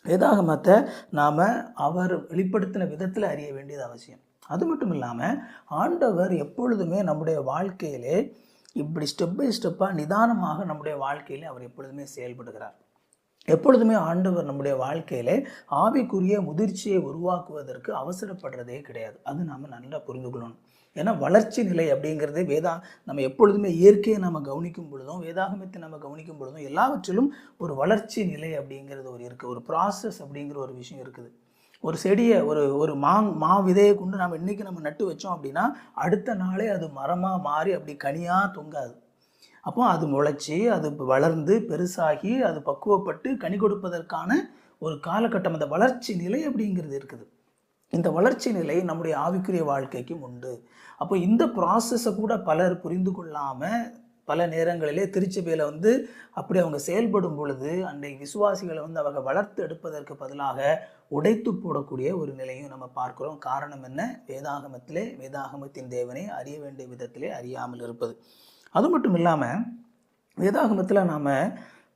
வேதாகமத்தை நாம் அவர் வெளிப்படுத்தின விதத்தில் அறிய வேண்டியது அவசியம். அது மட்டும் இல்லாமல் ஆண்டவர் எப்பொழுதுமே நம்முடைய வாழ்க்கையிலே இப்படி ஸ்டெப் பை ஸ்டெப்பாக நிதானமாக நம்முடைய வாழ்க்கையிலே அவர் எப்பொழுதுமே செயல்படுகிறார். எப்பொழுதுமே ஆண்டவர் நம்முடைய வாழ்க்கையிலே ஆவிக்குரிய முதிர்ச்சியை உருவாக்குவதற்கு அவசரப்படுறதே கிடையாது. அது நாம் நல்லா புரிந்து கொள்ளணும். ஏன்னா வளர்ச்சி நிலை அப்படிங்கிறது நம்ம எப்பொழுதுமே இயற்கையை நம்ம கவனிக்கும் பொழுதும் வேதாகமத்தை நம்ம கவனிக்கும் பொழுதும் எல்லாவற்றிலும் ஒரு வளர்ச்சி நிலை அப்படிங்கிறது இருக்குது. ஒரு ப்ராசஸ் அப்படிங்கிற ஒரு விஷயம் இருக்குது. ஒரு செடியை ஒரு மா விதையை கொண்டு நம்ம இன்றைக்கி நம்ம நட்டு வச்சோம் அப்படின்னா அடுத்த நாளே அது மரமாக மாறி அப்படி கனியாக தொங்காது. அப்போ அது முளைச்சி அது வளர்ந்து பெருசாகி அது பக்குவப்பட்டு கனி கொடுப்பதற்கான ஒரு காலகட்டம், அந்த வளர்ச்சி நிலை அப்படிங்கிறது இருக்குது. இந்த வளர்ச்சி நிலை நம்முடைய ஆவிக்குரிய வாழ்க்கைக்கும் உண்டு. அப்போ இந்த ப்ராசஸை கூட பலர் புரிந்து கொள்ளாமல் பல நேரங்களிலே திருச்சபையில் அப்படி அவங்க செயல்படும் பொழுது அன்றைய விசுவாசிகளை அவங்க வளர்த்து எடுப்பதற்கு பதிலாக உடைத்து போடக்கூடிய ஒரு நிலையும் நம்ம பார்க்குறோம். காரணம் என்ன? வேதாகமத்தின் தேவனை அறிய வேண்டிய விதத்திலே அறியாமல் இருப்பது. அது மட்டும் இல்லாமல் வேதாகமத்தில் நாம்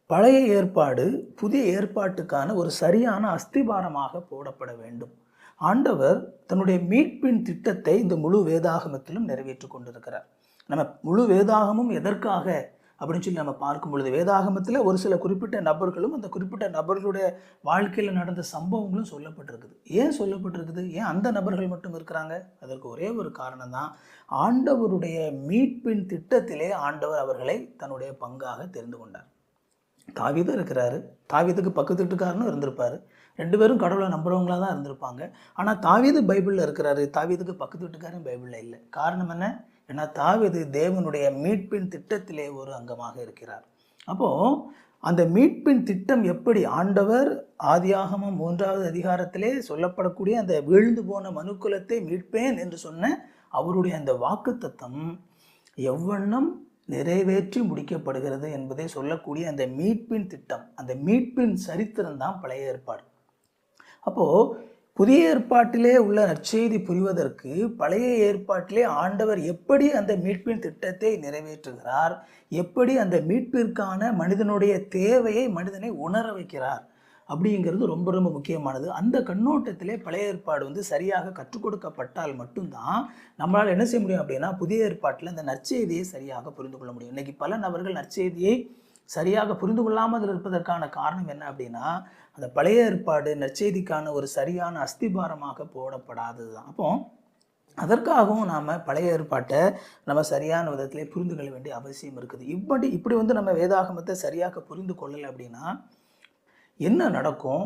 பழைய ஏற்பாடு புதிய ஏற்பாட்டுக்கான ஒரு சரியான அஸ்திபாரமாக போடப்பட வேண்டும். ஆண்டவர் தன்னுடைய மீட்பின் திட்டத்தை இந்த முழு வேதாகமத்திலும் நிறைவேற்றி கொண்டிருக்கிறார். நம்ம முழு வேதாகமும் எதற்காக அப்படின்னு சொல்லி நம்ம பார்க்கும் பொழுது வேதாகமத்தில் ஒரு சில குறிப்பிட்ட நபர்களும் அந்த குறிப்பிட்ட நபர்களுடைய வாழ்க்கையில் நடந்த சம்பவங்களும் சொல்லப்பட்டிருக்குது. ஏன் சொல்லப்பட்டிருக்குது? ஏன் அந்த நபர்கள் மட்டும் இருக்கிறாங்க? அதற்கு ஒரே ஒரு காரணம் தான், ஆண்டவருடைய மீட்பின் திட்டத்திலே ஆண்டவர் அவர்களை தன்னுடைய பங்காக தெரிந்து கொண்டார். தாவீது இருக்கிறாரு, தாவீதுக்கு பக்கத்து வீட்டுக்காரனும் இருந்திருப்பார், 2 பேரும் கடவுளை நம்புறவங்களாக தான் இருந்திருப்பாங்க. ஆனால் தாவீது பைபிளில் இருக்கிறாரு, தாவீதுக்கு பக்கத்து வீட்டுக்காரன் பைபிளில் இல்லை. காரணம் என்ன? ஏன்னா தாவீது தேவனுடைய மீட்பின் திட்டத்திலே ஒரு அங்கமாக இருக்கிறார். அப்போது அந்த மீட்பின் திட்டம் எப்படி ஆண்டவர் ஆதியாகமம் 3வது அதிகாரத்திலே சொல்லப்படக்கூடிய அந்த வீழ்ந்து போன மனுக்குலத்தை மீட்பேன் என்று சொன்ன அவருடைய அந்த வாக்குத்தத்தம் எவ்வண்ணம் நிறைவேற்றி முடிக்கப்படுகிறது என்பதை சொல்லக்கூடிய அந்த மீட்பின் திட்டம், அந்த மீட்பின் சரித்திரம் தான் பழைய ஏற்பாடு. அப்போது புதிய ஏற்பாட்டிலே உள்ள நற்செய்தி புரிவதற்கு பழைய ஏற்பாட்டிலே ஆண்டவர் எப்படி அந்த மீட்பின் திட்டத்தை நிறைவேற்றுகிறார், எப்படி அந்த மீட்பிற்கான மனிதனுடைய தேவையை மனிதனை உணர வைக்கிறார் அப்படிங்கிறது ரொம்ப ரொம்ப முக்கியமானது. அந்த கண்ணோட்டத்திலே பழைய ஏற்பாடு சரியாக கற்றுக் கொடுக்கப்பட்டால் மட்டும்தான் நம்மளால் என்ன செய்ய முடியும் அப்படின்னா புதிய ஏற்பாட்டில் அந்த நற்செய்தியை சரியாக புரிந்து கொள்ள முடியும். இன்றைக்கி பல நபர்கள் நற்செய்தியை சரியாக புரிந்து கொள்ளாமல் இருப்பதற்கான காரணம் என்ன அப்படின்னா அந்த பழைய ஏற்பாடு நற்செய்திக்கான ஒரு சரியான அஸ்திபாரமாக போடப்படாதது தான். அப்போ அதற்காகவும் நாம் பழைய ஏற்பாட்டை நம்ம சரியான விதத்திலே புரிந்து கொள்ள வேண்டிய அவசியம் இருக்குது. இப்படி நம்ம வேதாகமத்தை சரியாக புரிந்து கொள்ளலை அப்படின்னா என்ன நடக்கும்?